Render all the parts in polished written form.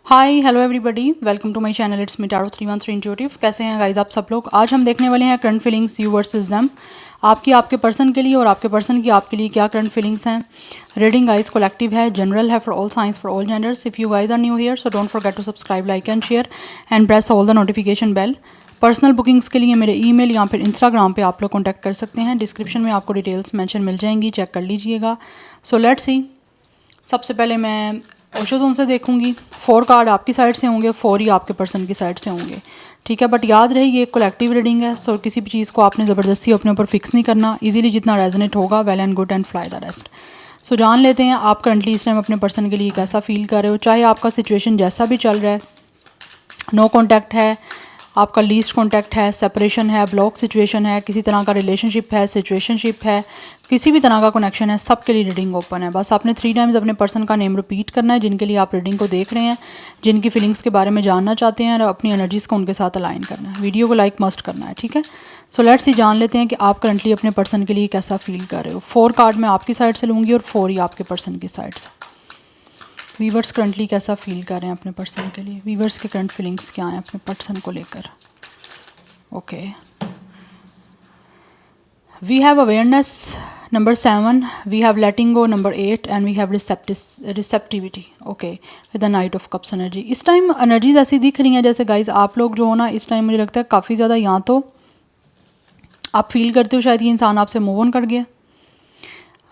Hi hello everybody, welcome to my channel. It's me tarot 313 intuitive. कैसे हैं guys आप सब लोग? आज हम देखने वाले हैं current feelings you versus them. आपकी आपके पर्सन के लिए और आपके पर्सन की आपके लिए क्या करंट फीलिंग्स हैं। रीडिंग गाइज कलेक्टिव है, जनरल है, for all signs, for all genders. If you guys are new here so don't forget to subscribe, like and share and press all the notification bell. Personal bookings के लिए मेरे email या फिर Instagram पे आप लोग contact कर सकते हैं। डिस्क्रिप्शन में आपको डिटेल्स मेंशन मिल जाएंगी, चेक कर लीजिएगा। So let's see. सबसे पहले मैं ओशोजोन से देखूंगी। 4 कार्ड आपकी साइड से होंगे, 4 ही आपके पर्सन की साइड से होंगे, ठीक है। बट याद रहे ये एक कलेक्टिव रीडिंग है, सो किसी भी चीज़ को आपने ज़बरदस्ती अपने ऊपर फिक्स नहीं करना। इजीली जितना रेजोनेट होगा, well and good, and fly the rest. So जान लेते हैं आप करंटली इस टाइम अपने पर्सन के लिए कैसा फील कर रहे हो। चाहे आपका सिचुएशन जैसा भी चल रहा है, नो कॉन्टैक्ट है, आपका लीस्ट कॉन्टैक्ट है, सेपरेशन है, ब्लॉक सिचुएशन है, किसी तरह का रिलेशनशिप है, सिचुएशनशिप है, किसी भी तरह का कनेक्शन है, सबके लिए रीडिंग ओपन है। बस आपने 3 टाइम्स अपने पर्सन का नेम रिपीट करना है जिनके लिए आप रीडिंग को देख रहे हैं, जिनकी फीलिंग्स के बारे में जानना चाहते हैं, और अपनी एनर्जीज़ को उनके साथ अलाइन करना है। वीडियो को लाइक मस्ट करना है, ठीक है। सो लेट्स ही जान लेते हैं कि आप करंटली अपने पर्सन के लिए कैसा फील कर रहे हो। 4 कार्ड मैं आपकी साइड से लूँगी और 4 ही आपके पर्सन की साइड से। वीवर्स करंटली कैसा फील कर रहे हैं अपने पर्सन के लिए। वीवर्स के करंट फीलिंग्स क्या हैं अपने पर्सन को लेकर। Okay, we have awareness number 7, we have letting go number 8 and we have receptivity. Okay, with the knight of cups energy. इस टाइम एनर्जीज ऐसी दिख रही हैं जैसे गाइज आप लोग जो हो ना, इस टाइम मुझे लगता है काफ़ी ज़्यादा, यहाँ तो आप फील करते हो शायद ये इंसान आपसे मूव ऑन कर गया।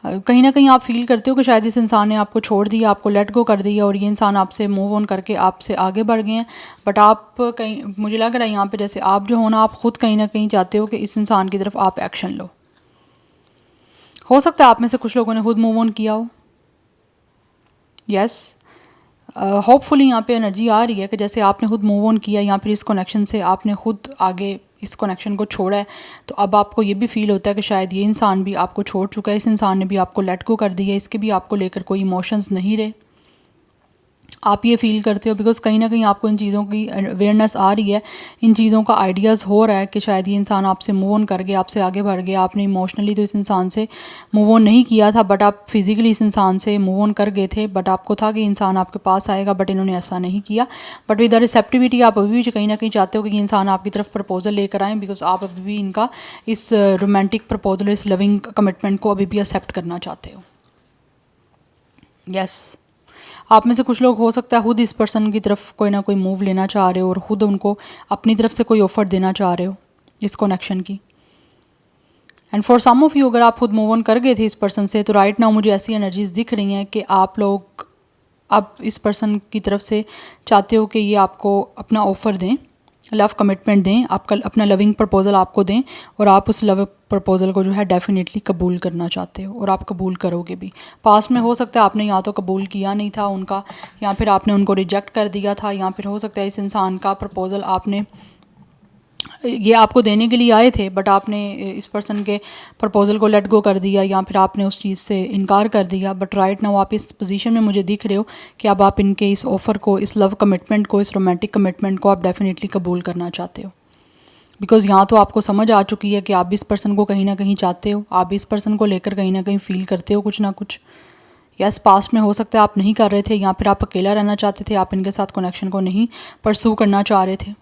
कहीं ना कहीं आप फील करते हो कि शायद इस इंसान ने आपको छोड़ दिया, आपको लेट गो कर दिया, और ये इंसान आपसे मूव ऑन करके आपसे आगे बढ़ गए हैं। बट आप कहीं, मुझे लग रहा है यहाँ पे जैसे आप जो हो ना, आप खुद कहीं ना कहीं चाहते हो कि इस इंसान की तरफ आप एक्शन लो। हो सकता है आप में से कुछ लोगों ने खुद मूव ऑन किया हो। यस, होपफुली यहाँ पे एनर्जी आ रही है कि जैसे आपने खुद मूव ऑन किया, या फिर इस कनेक्शन से आपने खुद आगे इस कनेक्शन को छोड़ा है, तो अब आपको ये भी फील होता है कि शायद ये इंसान भी आपको छोड़ चुका है, इस इंसान ने भी आपको लेट गो कर दिया, इसके भी आपको लेकर कोई इमोशंस नहीं रहे। आप ये फील करते हो बिकॉज कहीं ना कहीं आपको इन चीज़ों की अवेयरनेस आ रही है, इन चीज़ों का आइडियाज़ हो रहा है कि शायद ये इंसान आपसे मूव ऑन कर गया, आपसे आगे बढ़ गया। आपने इमोशनली तो इस इंसान से मूव ऑन नहीं किया था, बट आप फिजिकली इस इंसान से मूव ऑन कर गए थे। बट आपको था कि इंसान आपके पास आएगा, बट इन्होंने ऐसा नहीं किया। बट विद द रिसेप्टिविटी आप अभी भी कहीं ना कहीं चाहते हो कि ये इंसान आपकी तरफ प्रपोजल लेकर आए, बिकॉज आप अभी भी इनका इस रोमांटिक प्रपोजल, इस लविंग कमिटमेंट को अभी भी एक्सेप्ट करना चाहते हो। यस, आप में से कुछ लोग हो सकता है खुद इस पर्सन की तरफ कोई ना कोई मूव लेना चाह रहे हो, और खुद उनको अपनी तरफ से कोई ऑफर देना चाह रहे हो इस कनेक्शन की। And for some of you, अगर आप खुद मूव ऑन कर गए थे इस पर्सन से, तो राइट नाउ मुझे ऐसी एनर्जीज दिख रही हैं कि आप लोग अब इस पर्सन की तरफ से चाहते हो कि ये आपको अपना ऑफ़र दें, लव कमिटमेंट दें, आपका अपना लविंग प्रपोजल आपको दें, और आप उस लव प्रपोजल को जो है डेफिनेटली कबूल करना चाहते हो, और आप कबूल करोगे भी। पास्ट में हो सकता है आपने या तो कबूल किया नहीं था उनका, या फिर आपने उनको रिजेक्ट कर दिया था, या फिर हो सकता है इस इंसान का प्रपोजल आपने, ये आपको देने के लिए आए थे, बट आपने इस पर्सन के प्रपोजल को लेट गो कर दिया, या फिर आपने उस चीज़ से इनकार कर दिया। बट राइट नाउ आप इस पोजीशन में मुझे दिख रहे हो कि अब आप इनके इस ऑफ़र को, इस लव कमिटमेंट को, इस रोमांटिक कमिटमेंट को आप डेफिनेटली कबूल करना चाहते हो। बिकॉज़ यहाँ तो आपको समझ आ चुकी है कि आप भी इस पर्सन को कहीं ना कहीं चाहते हो, आप भी इस पर्सन को लेकर कहीं ना कहीं फील करते हो कुछ ना कुछ। यस, पास्ट में हो सकता है आप नहीं कर रहे थे, या फिर आप अकेला रहना चाहते थे, आप इनके साथ कनेक्शन को नहीं परसू करना चाह रहे थे।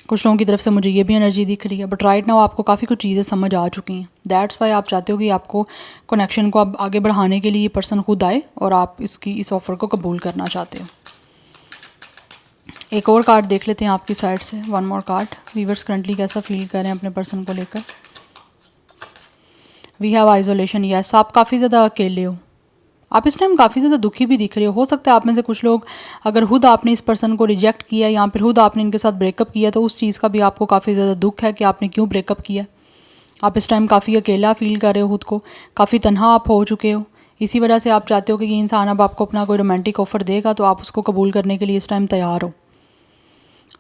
कुछ लोगों की तरफ से मुझे ये भी एनर्जी दिख रही है। बट राइट नाउ आपको काफ़ी कुछ चीज़ें समझ आ चुकी हैं। दैट्स वाई आप चाहते हो कि आपको कनेक्शन को अब आगे बढ़ाने के लिए ये पर्सन खुद आए, और आप इसकी इस ऑफ़र को कबूल करना चाहते हो। एक और कार्ड देख लेते हैं आपकी साइड से, one more card. Viewers currently कैसा फील कर रहे हैं अपने पर्सन को लेकर। We have isolation. यस, आप काफ़ी ज़्यादा अकेले हो, आप इस टाइम काफ़ी ज़्यादा दुखी भी दिख रहे हो सकता है आप में से कुछ लोग, अगर खुद आपने इस पर्सन को रिजेक्ट किया, या फिर खुद आपने इनके साथ ब्रेकअप किया, तो उस चीज़ का भी आपको काफ़ी ज़्यादा दुख है कि आपने क्यों ब्रेकअप किया। आप इस टाइम काफ़ी अकेला फील कर रहे हो खुद को, काफ़ी तन्हा आप हो चुके हो। इसी वजह से आप चाहते हो कि ये इंसान अब आपको अपना कोई रोमांटिक ऑफर देगा, तो आप उसको कबूल करने के लिए इस टाइम तैयार हो।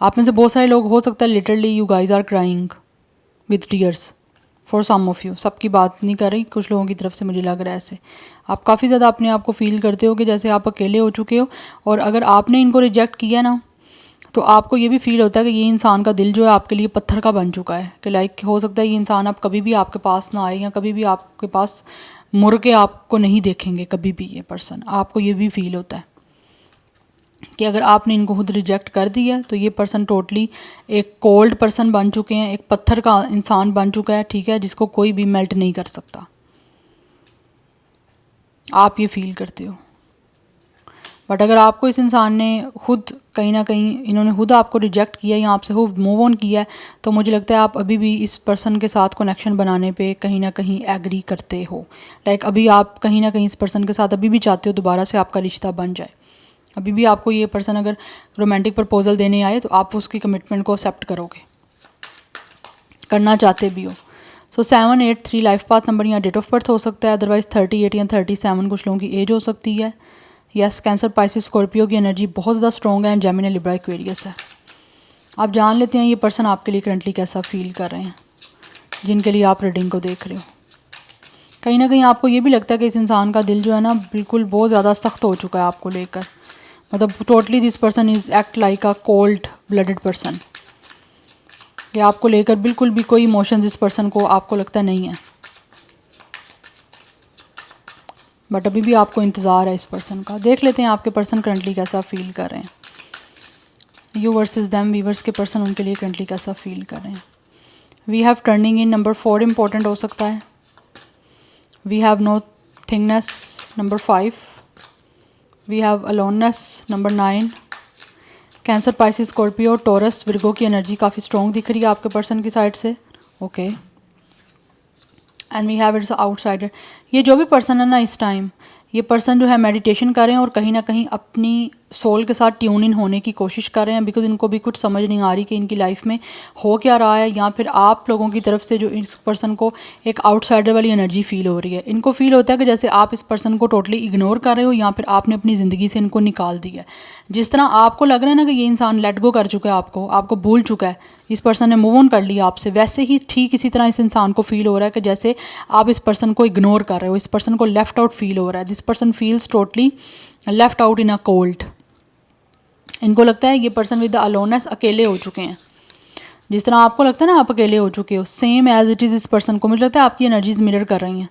आप में से बहुत सारे लोग हो सकता है literally you guys are crying with tears for some of you. सबकी बात नहीं कर रही, कुछ लोगों की तरफ से मुझे लग रहा है ऐसे। आप काफ़ी ज़्यादा अपने आप को फील करते हो कि जैसे आप अकेले हो चुके हो, और अगर आपने इनको रिजेक्ट किया ना, तो आपको ये भी फील होता है कि ये इंसान का दिल जो है आपके लिए पत्थर का बन चुका है, कि लाइक हो सकता है ये इंसान अब कभी भी आपके पास ना आए, या कभी भी आपके पास मुड़ के आपको नहीं देखेंगे कभी भी। ये पर्सन, आपको ये भी फील होता है। कि अगर आपने इनको खुद रिजेक्ट कर दिया तो ये पर्सन टोटली एक कोल्ड पर्सन बन चुके हैं, एक पत्थर का इंसान बन चुका है, ठीक है, जिसको कोई भी मेल्ट नहीं कर सकता। आप ये फील करते हो। बट अगर आपको इस इंसान ने खुद कहीं ना कहीं, इन्होंने खुद आपको रिजेक्ट किया या आपसे खुद मूव ऑन किया है, तो मुझे लगता है आप अभी भी इस पर्सन के साथ कनेक्शन बनाने पे कहीं ना कहीं एग्री करते हो। लाइक अभी आप कहीं ना कहीं इस पर्सन के साथ अभी भी चाहते हो दोबारा से आपका रिश्ता बन जाए। अभी भी आपको ये पर्सन अगर रोमांटिक प्रपोजल देने आए तो आप उसकी कमिटमेंट को एक्सेप्ट करोगे, करना चाहते भी हो। सो 783 लाइफ पाथ नंबर या डेट ऑफ बर्थ हो सकता है, अदरवाइज 38 या 37 कुछ लोगों की एज हो सकती है। यस, कैंसर, पाइसिस, स्कॉर्पियो की एनर्जी बहुत ज़्यादा स्ट्रॉन्ग है एंड जेमिनी, लिब्रा, एक्वेरियस है। आप जान लेते हैं ये पर्सन आपके लिए करंटली कैसा फील कर रहे हैं, जिनके लिए आप रीडिंग को देख रहे हो। कहीं ना कहीं आपको ये भी लगता है कि इस इंसान का दिल जो है ना बिल्कुल बहुत ज़्यादा सख्त हो चुका है आपको लेकर। मतलब totally this person is act like a cold blooded person, कि आपको लेकर बिल्कुल भी कोई इमोशंस इस पर्सन को आपको लगता नहीं है। बट अभी भी आपको इंतज़ार है इस पर्सन का। देख लेते हैं आपके पर्सन करंटली कैसा फील कर रहे हैं। यू वर्सेस देम, वीवर्स के पर्सन उनके लिए करंटली कैसा फील कर रहे हैं। We have turning in, number 4 important हो सकता है। We have nothingness, number 5। We have aloneness, number 9। Cancer, Pisces, Scorpio, Taurus, Virgo की एनर्जी काफ़ी स्ट्रॉन्ग दिख रही है आपके पर्सन की साइड से। Okay, and we have it's outsider. ये जो भी पर्सन है ना इस टाइम, ये पर्सन जो है मेडिटेशन कर रहे हैं और कहीं ना कहीं अपनी सोल के साथ ट्यून इन होने की कोशिश कर रहे हैं, बिकॉज इनको भी कुछ समझ नहीं आ रही कि इनकी लाइफ में हो क्या रहा है, या फिर आप लोगों की तरफ से जो इस पर्सन को एक आउटसाइडर वाली एनर्जी फील हो रही है। इनको फील होता है कि जैसे आप इस पर्सन को टोटली इग्नोर कर रहे हो या फिर आपने अपनी ज़िंदगी से इनको निकाल दिया है। जिस तरह आपको लग रहा है ना कि ये इंसान लेट गो कर चुका है, आपको भूल चुका है, इस पर्सन ने मूव ऑन कर लिया आपसे, वैसे ही ठीक इसी तरह इस इंसान को फील हो रहा है कि जैसे आप इस पर्सन को इग्नोर कर रहे हो, इस पर्सन को लेफ्ट आउट फील हो रहा है। This person feels totally left out in a cold. इनको लगता है ये पर्सन विद द अलोननेस अकेले हो चुके हैं। जिस तरह आपको लगता है ना आप अकेले हो चुके हो, सेम एज इट इज़ इस पर्सन को मुझे लगता है आपकी एनर्जीज मिरर कर रही हैं।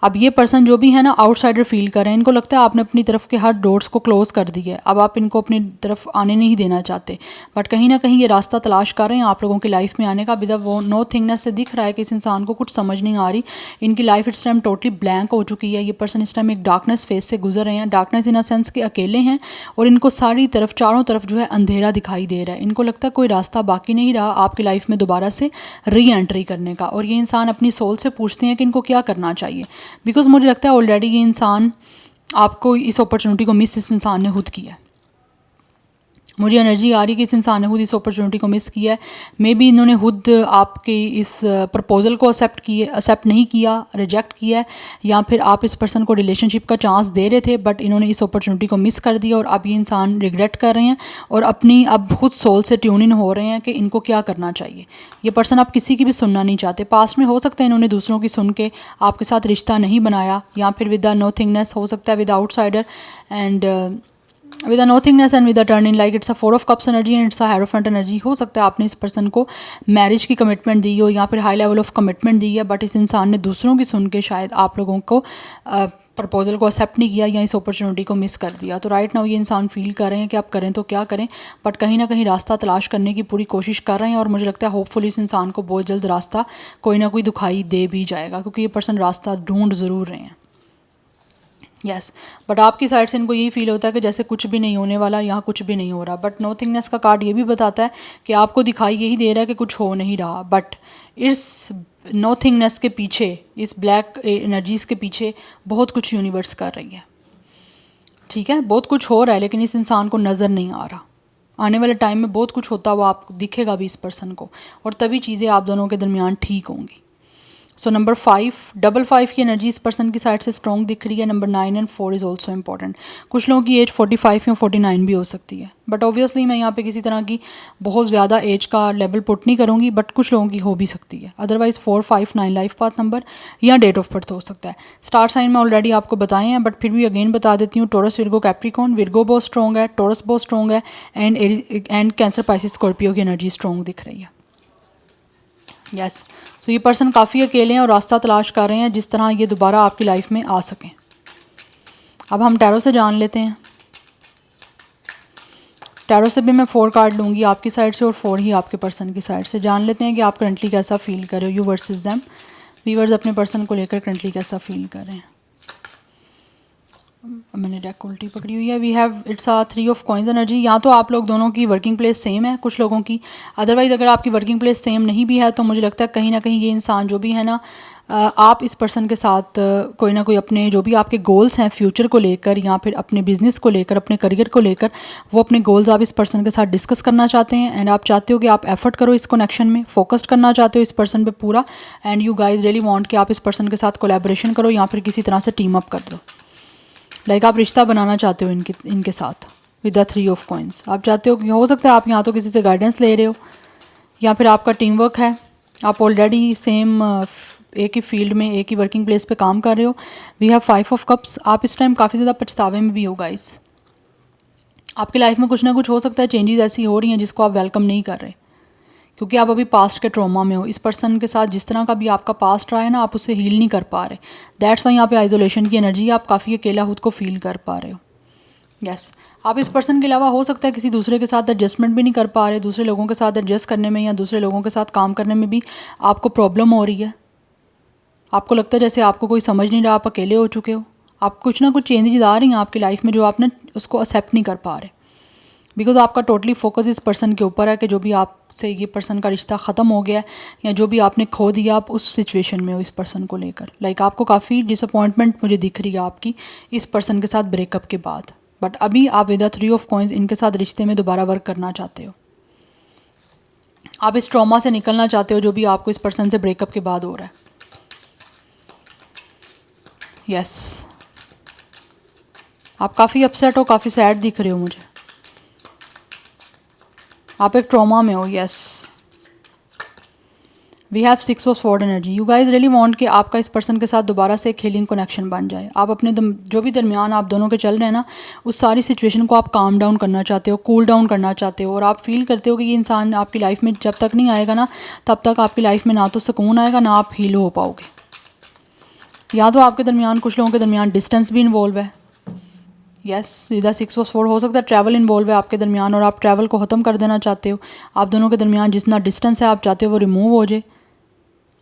अब ये पर्सन जो भी है ना आउटसाइडर फील कर रहे हैं, इनको लगता है आपने अपनी तरफ के हर डोर्स को क्लोज कर दिया है, अब आप इनको अपनी तरफ आने नहीं देना चाहते। बट कहीं ना कहीं ये रास्ता तलाश कर रहे हैं आप लोगों की लाइफ में आने का। विद वो नो थिंगनेस से दिख रहा है कि इस इंसान को कुछ समझ नहीं आ रही, इनकी लाइफ इस टाइम टोटली ब्लैंक हो चुकी है। ये पर्सन इस टाइम एक डार्कनेस फेज से गुजर रहे हैं, डार्कनेस इन अ सेंस के अकेले हैं और इनको सारी तरफ चारों तरफ जो है अंधेरा दिखाई दे रहा है। इनको लगता है कोई रास्ता बाकी नहीं रहा आपकी लाइफ में दोबारा से री एंट्री करने का, और ये इंसान अपनी सोल से पूछते हैं कि इनको क्या करना चाहिए। बिकॉज मुझे लगता है ऑलरेडी ये इंसान आपको इस अपॉर्चुनिटी को मिस इस इंसान ने खुद किया है। मुझे एनर्जी आ रही है कि इस इंसान ने खुद इस अपॉर्चुनिटी को मिस किया है। मे बी इन्होंने खुद आपके इस प्रपोजल को एक्सेप्ट नहीं किया, रिजेक्ट किया है, या फिर आप इस पर्सन को रिलेशनशिप का चांस दे रहे थे बट इन्होंने इस अपॉर्चुनिटी को मिस कर दिया और अब ये इंसान रिग्रेट कर रहे हैं और अपनी अब खुद सोल से ट्यून इन हो रहे हैं कि इनको क्या करना चाहिए। ये पर्सन आप किसी की भी सुनना नहीं चाहते। पास्ट में हो सकता है इन्होंने दूसरों की सुन के आपके साथ रिश्ता नहीं बनाया, या फिर विद द नो थिंगनेस हो सकता है, with outsider and with a nothingness and with a turn in, like it's a 4 of cups energy and it's a hierophant energy. हो सकता है आपने इस पर्सन को मैरिज की कमिटमेंट दी हो या फिर हाई लेवल ऑफ कमिटमेंट दी है, बट इस इंसान ने दूसरों की सुन के शायद आप लोगों को प्रपोजल को एक्सेप्ट नहीं किया या इस अपॉर्चुनिटी को मिस कर दिया। तो राइट नाउ ये इंसान फील कर रहे हैं कि आप करें तो क्या करें, बट कहीं ना कहीं रास्ता तलाश करने की पूरी कोशिश कर रहे हैं और मुझे लगता है होपफुली इस इंसान को बहुत जल्द रास्ता कोई ना कोई दिखाई दे भी जाएगा, क्योंकि ये पर्सन रास्ता ढूंढ ज़रूर रहे हैं। यस, बट आपकी साइड से इनको यही फील होता है कि जैसे कुछ भी नहीं होने वाला, यहाँ कुछ भी नहीं हो रहा। बट नो थिंगनेस का कार्ड ये भी बताता है कि आपको दिखाई यही दे रहा है कि कुछ हो नहीं रहा, बट इस नो थिंगनेस के पीछे, इस ब्लैक एनर्जीज के पीछे बहुत कुछ यूनिवर्स कर रही है। ठीक है, बहुत कुछ हो रहा है लेकिन इस इंसान को नज़र नहीं आ रहा। आने वाले टाइम में बहुत कुछ होता हुआ आपको दिखेगा भी इस पर्सन को, और तभी चीज़ें आप दोनों के दरमियान ठीक होंगी। सो नंबर 5, 5 की एनर्जी इस पर्सन की साइड से स्ट्रॉन्ग दिख रही है। Number 9 and 4 is also important. कुछ लोगों की एज 45 या 49 भी हो सकती है, बट ऑब्वियसली मैं यहाँ पे किसी तरह की बहुत ज़्यादा एज का लेवल पुट नहीं करूँगी, बट कुछ लोगों की हो भी सकती है। अदरवाइज 4, 5, 9 लाइफ पाथ नंबर या डेट ऑफ बर्थ हो सकता है। स्टार साइन में ऑलरेडी आपको बताए हैं, बट फिर भी अगेन बता देती हूँ। Taurus, Virgo, Capricorn. विर्गो बहुत स्ट्रॉन्ग है, टॉरस बहुत स्ट्रॉन्ग है, एंड कैंसर, पाइसिस, स्कॉर्पियो की एनर्जी स्ट्रॉन्ग दिख रही है। यस, सो ये पर्सन काफ़ी अकेले हैं और रास्ता तलाश कर रहे हैं जिस तरह ये दोबारा आपकी लाइफ में आ सकें। अब हम टैरो से जान लेते हैं। टैरो से भी मैं 4 कार्ड लूँगी आपकी साइड से और 4 ही आपके पर्सन की साइड से। जान लेते हैं कि आप करंटली कैसा फील कर रहे हो, यू वर्सेस देम। व्यूअर्स अपने पर्सन को लेकर करंटली कैसा फील कर रहे हैं। मैंने डेक उल्टी पकड़ी हुई है। We have it's a 3 of coins energy. या तो आप लोग दोनों की वर्किंग प्लेस सेम है कुछ लोगों की, अदरवाइज़ अगर आपकी वर्किंग प्लेस सेम नहीं भी है तो मुझे लगता है कहीं ना कहीं ये इंसान जो भी है ना, आप इस पर्सन के साथ कोई ना कोई अपने जो भी आपके गोल्स हैं फ्यूचर को लेकर या फिर अपने बिजनेस को लेकर, अपने करियर को लेकर, वो अपने गोल्स आप इस पर्सन के साथ डिस्कस करना चाहते हैं। एंड आप चाहते हो कि आप एफर्ट करो इस कनेक्शन में, फोकस्ड करना चाहते हो इस पर्सन पे पूरा। And you guys really want कि आप इस पर्सन के साथ कोलैबोरेशन करो या फिर किसी तरह से टीम अप कर दो। लाइक आप रिश्ता बनाना चाहते हो इनके साथ विद द 3 ऑफ कॉइंस। आप चाहते हो कि हो सकता है आप यहाँ तो किसी से गाइडेंस ले रहे हो या फिर आपका टीम वर्क है, आप ऑलरेडी सेम एक ही फील्ड में एक ही वर्किंग प्लेस पे काम कर रहे हो। We have 5 of cups. आप इस टाइम काफ़ी ज़्यादा पछतावे में भी हो गाइस। आपकी लाइफ में कुछ ना कुछ हो सकता है, चेंजेस ऐसी हो रही हैं जिसको आप वेलकम नहीं कर रहे क्योंकि आप अभी पास्ट के ट्रॉमा में हो। इस पर्सन के साथ जिस तरह का भी आपका पास्ट रहा है ना, आप उससे हील नहीं कर पा रहे। दैट्स वाई यहाँ पे आइसोलेशन की एनर्जी, आप काफ़ी अकेला खुद को फील कर पा रहे हो। यस आप इस पर्सन के अलावा हो सकता है किसी दूसरे के साथ एडजस्टमेंट भी नहीं कर पा रहे। दूसरे लोगों के साथ एडजस्ट करने में या दूसरे लोगों के साथ काम करने में भी आपको प्रॉब्लम हो रही है। आपको लगता है जैसे आपको कोई समझ नहीं रहा, आप अकेले हो चुके हो। आप कुछ ना कुछ चेंजेस आ रही हैं आपकी लाइफ में जो आपने उसको एक्सेप्ट नहीं कर पा रहे बिकॉज आपका टोटली फोकस इस पर्सन के ऊपर है कि जो भी आपसे ये पर्सन का रिश्ता ख़त्म हो गया है या जो भी आपने खो दिया, आप उस सिचुएशन में हो इस पर्सन को लेकर। लाइक आपको काफ़ी डिसअपॉइंटमेंट मुझे दिख रही है आपकी इस पर्सन के साथ ब्रेकअप के बाद। बट अभी आप विद द 3 ऑफ कॉइंस इनके साथ रिश्ते में दोबारा वर्क करना चाहते हो। आप इस ट्रॉमा से निकलना चाहते हो जो भी आपको इस पर्सन से ब्रेकअप के बाद हो रहा है। यस आप काफ़ी अपसेट हो, काफ़ी सैड दिख रहे हो मुझे। आप एक ट्रॉमा में हो। Yes we have 6 of sword energy. You guys really want कि आपका इस पर्सन के साथ दोबारा से एक हीलिंग कनेक्शन बन जाए। आप अपने जो भी दरमियान आप दोनों के चल रहे हैं ना, उस सारी सिचुएशन को आप काम डाउन करना चाहते हो, कूल डाउन करना चाहते हो। और आप फील करते हो कि ये इंसान आपकी लाइफ में जब तक नहीं आएगा ना, तब तक आपकी लाइफ में ना तो सुकून आएगा ना आप हील हो पाओगे। या तो आपके दरमियान कुछ लोगों के दरमियान डिस्टेंस भी इन्वॉल्व है। यस सीधा 6 ऑफ स्वॉर्ड हो सकता है ट्रैवल इन्वॉल्व है आपके दरमियान और आप ट्रैवल को ख़त्म कर देना चाहते हो। आप दोनों के दरमियान जितना डिस्टेंस है आप चाहते हो वो रिमूव हो जाए।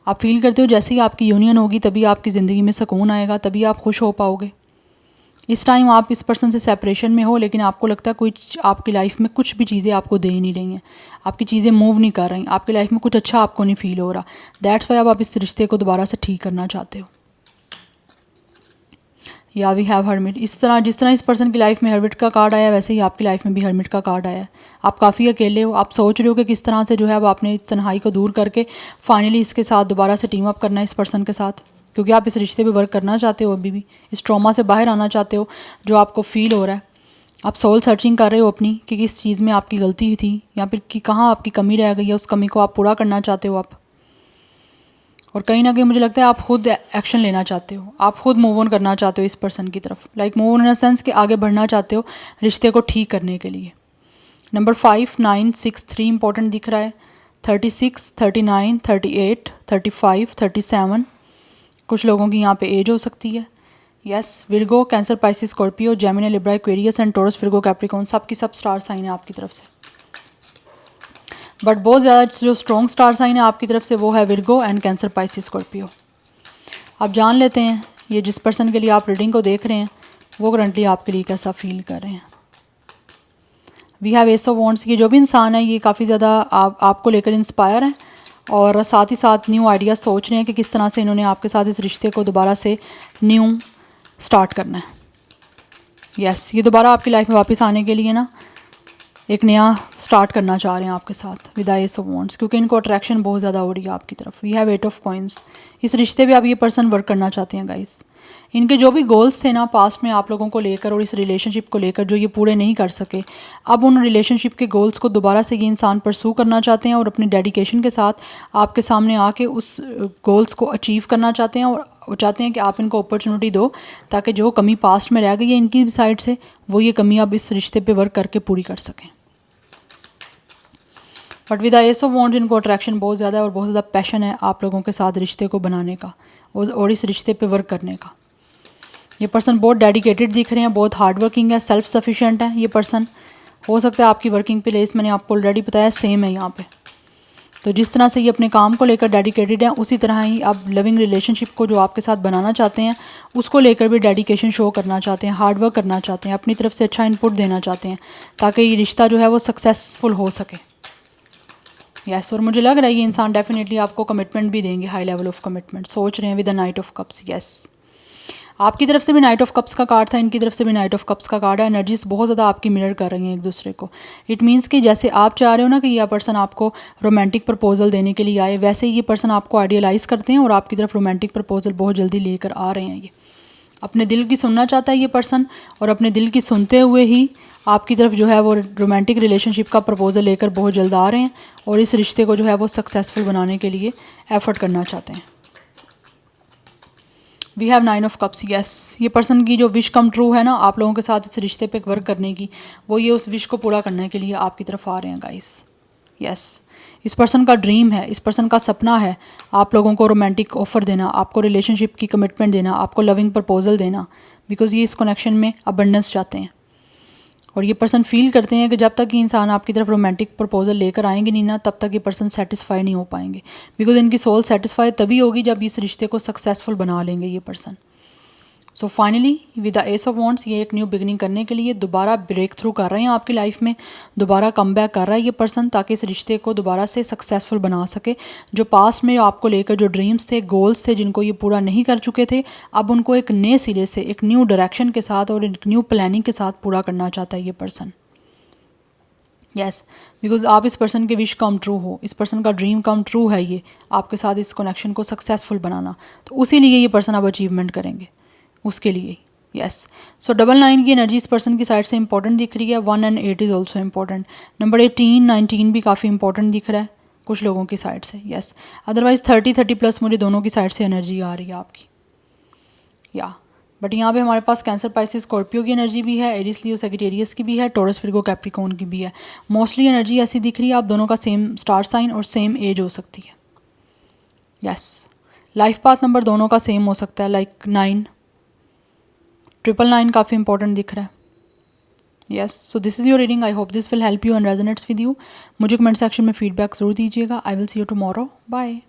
आप फील करते हो जैसे ही आपकी यूनियन होगी तभी आपकी ज़िंदगी में सुकून आएगा, तभी आप खुश हो पाओगे। इस टाइम आप इस पर्सन से सेपरेशन में हो लेकिन आपको लगता है कोई आपकी लाइफ में कुछ भी चीज़ें आपको दे नहीं रही हैं, आपकी चीज़ें मूव नहीं कर रही, आपकी लाइफ में कुछ अच्छा आपको नहीं फील हो रहा। दैट्स वाई आप इस रिश्ते को दोबारा से ठीक करना चाहते हो। या वी हैव हर्मिट। इस तरह जिस तरह इस पर्सन की लाइफ में हर्मिट का कार्ड आया वैसे ही आपकी लाइफ में भी हर्मिट का कार्ड आया है। आप काफ़ी अकेले हो। आप सोच रहे हो कि किस तरह से जो है अब आपने तन्हाई को दूर करके फाइनली इसके साथ दोबारा से टीम अप करना है इस पर्सन के साथ, क्योंकि आप इस रिश्ते पे वर्क करना चाहते हो, अभी भी इस ट्रॉमा से बाहर आना चाहते हो जो आपको फील हो रहा है। आप सोल सर्चिंग कर रहे हो अपनी कि किस चीज़ में आपकी गलती थी या फिर कि कहाँ आपकी कमी रह गई है, उस कमी को आप पूरा करना चाहते हो आप। और कहीं ना कहीं मुझे लगता है आप खुद एक्शन लेना चाहते हो, आप खुद मूव ऑन करना चाहते हो इस पर्सन की तरफ। Like move on in a sense कि आगे बढ़ना चाहते हो रिश्ते को ठीक करने के लिए। नंबर 5, 9, 6, 3 इंपॉर्टेंट दिख रहा है। 36, 39, 38, 35, 37 कुछ लोगों की यहाँ पे एज हो सकती है। Yes Virgo, cancer, Pisces, Scorpio, Gemini, Libra, Aquarius and taurus, Virgo, Capricorn सबकी सब स्टार साइन है आपकी तरफ से। बट बहुत ज़्यादा जो स्ट्रॉन्ग स्टार साइन है आपकी तरफ से वो है Virgo and cancer, Pisces, Scorpio. आप जान लेते हैं ये जिस पर्सन के लिए आप रीडिंग को देख रहे हैं वो करंटली आपके लिए कैसा फील कर रहे हैं। We have ace of wands. ये जो भी इंसान है ये काफ़ी ज़्यादा आपको लेकर इंस्पायर है और साथ ही साथ न्यू आइडियाज़ सोच रहे हैं कि किस तरह से इन्होंने आपके साथ इस रिश्ते को दोबारा से न्यू स्टार्ट करना है। यस ये दोबारा आपकी लाइफ में वापस आने के लिए ना एक नया स्टार्ट करना चाह रहे हैं आपके साथ विद एस ऑफ वॉन्ड्स, क्योंकि इनको अट्रैक्शन बहुत ज़्यादा हो रही है आपकी तरफ। We have 8 of coins. इस रिश्ते पे आप ये पर्सन वर्क करना चाहते हैं गाइस। इनके जो भी गोल्स थे ना पास्ट में आप लोगों को लेकर और इस रिलेशनशिप को लेकर जो ये पूरे नहीं कर सके, अब उन रिलेशनशिप के गोल्स को दोबारा से ये इंसान परसू करना चाहते हैं और अपनी डेडिकेशन के साथ आपके सामने आके उस गोल्स को अचीव करना चाहते हैं। और वो चाहते हैं कि आप इनको अपॉर्चुनिटी दो ताकि जो कमी पास्ट में रह गई है इनकी साइड से वो ये कमी अब इस रिश्ते पर वर्क करके पूरी कर सकें। But with S of wands इनको अट्रैक्शन बहुत ज़्यादा है और बहुत ज़्यादा पैशन है आप लोगों के साथ रिश्ते को बनाने का और इस रिश्ते पे वर्क करने का। ये पर्सन बहुत डेडिकेटेड दिख रहे हैं, बहुत हार्ड वर्किंग है, सेल्फ सफिशिएंट है ये पर्सन हो सकता है आपकी वर्किंग प्लेस, मैंने आपको ऑलरेडी बताया, सेम है यहाँ पे। तो जिस तरह से ये अपने काम को लेकर डेडिकेटेड हैं, उसी तरह ही आप लविंग रिलेशनशिप को जो आपके साथ बनाना चाहते हैं उसको लेकर भी डेडिकेशन शो करना चाहते हैं, हार्ड वर्क करना चाहते हैं, अपनी तरफ से अच्छा इनपुट देना चाहते हैं ताकि ये रिश्ता जो है वो सक्सेसफुल हो सके। यस, और मुझे लग रहा है ये इंसान डेफिनेटली आपको कमिटमेंट भी देंगे, हाई लेवल ऑफ कमिटमेंट सोच रहे हैं with the knight of cups. Yes, आपकी तरफ से भी नाइट ऑफ कप्स का कार्ड था, इनकी तरफ से भी नाइट ऑफ कप्स का कार्ड है। एनर्जीज बहुत ज़्यादा आपकी मिरर कर रही हैं एक दूसरे को। इट मीन्स कि जैसे आप चाह रहे हो ना कि यह पर्सन आपको रोमांटिक प्रपोजल देने के लिए आए, वैसे ही ये पर्सन आपको आइडियलाइज़ करते हैं और आपकी तरफ रोमांटिक प्रपोजल बहुत जल्दी लेकर आ रहे हैं। ये अपने दिल की सुनना चाहता है ये पर्सन, और अपने दिल की सुनते हुए ही आपकी तरफ जो है वो रोमांटिक रिलेशनशिप का प्रपोजल लेकर बहुत जल्द आ रहे हैं और इस रिश्ते को जो है वो सक्सेसफुल बनाने के लिए एफर्ट करना चाहते हैं। We have 9 of cups. Yes, ये पर्सन की जो विश कम ट्रू है ना आप लोगों के साथ इस रिश्ते पे वर्क करने की, वो ये उस विश को पूरा करने के लिए आपकी तरफ आ रहे हैं गाइस। यस, इस पर्सन का ड्रीम है, इस पर्सन का सपना है आप लोगों को रोमांटिक ऑफर देना, आपको रिलेशनशिप की कमिटमेंट देना, आपको लविंग प्रपोजल देना, बिकॉज ये इस कनेक्शन में अबंडेंस चाहते हैं। और ये पर्सन फील करते हैं कि जब तक ये इंसान आपकी तरफ रोमांटिक प्रपोजल लेकर आएंगे नहीं ना, तब तक ये पर्सन सेटिस्फाई नहीं हो पाएंगे, बिकॉज इनकी सोल सेटिस्फाई तभी होगी जब इस रिश्ते को सक्सेसफुल बना लेंगे ये person. So finally with the S of wands, ये एक न्यू बिगनिंग करने के लिए दोबारा ब्रेक थ्रू कर रहे हैं आपकी लाइफ में, दोबारा कम बैक कर रहा है ये पर्सन ताकि इस रिश्ते को दोबारा से सक्सेसफुल बना सके। जो पास्ट में आपको लेकर जो ड्रीम्स थे, गोल्स थे, जिनको ये पूरा नहीं कर चुके थे, अब उनको एक नए सिरे से, एक न्यू डायरेक्शन के साथ और एक न्यू प्लानिंग के साथ पूरा करना चाहता है ये पर्सन। यस, बिकॉज आप इस पर्सन के विश कम ट्रू हो, इस पर्सन का ड्रीम कम ट्रू है ये आपके साथ इस कनेक्शन को सक्सेसफुल बनाना, तो उसी लिए ये पर्सन अब अचीवमेंट करेंगे उसके लिए। यस, सो 99 की एनर्जी इस पर्सन की साइड से इंपॉर्टेंट दिख रही है। 1 and 8 is also important. Number 18, 19 भी काफ़ी इंपॉर्टेंट दिख रहा है कुछ लोगों की साइड से। यस, अदरवाइज 30+ मुझे दोनों की साइड से एनर्जी आ रही है आपकी। या बट यहाँ पे हमारे पास कैंसर, पाइसिस, स्कॉर्पियो की एनर्जी भी है, एरिस, लियो, सेजिटेरियस की भी है, टॉरस, विर्गो, कैप्रिकॉर्न की भी है। मोस्टली एनर्जी ऐसी दिख रही है आप दोनों का सेम स्टार साइन और सेम एज हो सकती है। यस, लाइफ पाथ नंबर दोनों का सेम हो सकता है, लाइक 9, 999 काफ़ी इंपॉर्टेंट दिख रहा है। Yes, so this is your reading. I hope this will help you and resonates with you. मुझे कमेंट सेक्शन में फीडबैक ज़रूर दीजिएगा। I will see you tomorrow. Bye.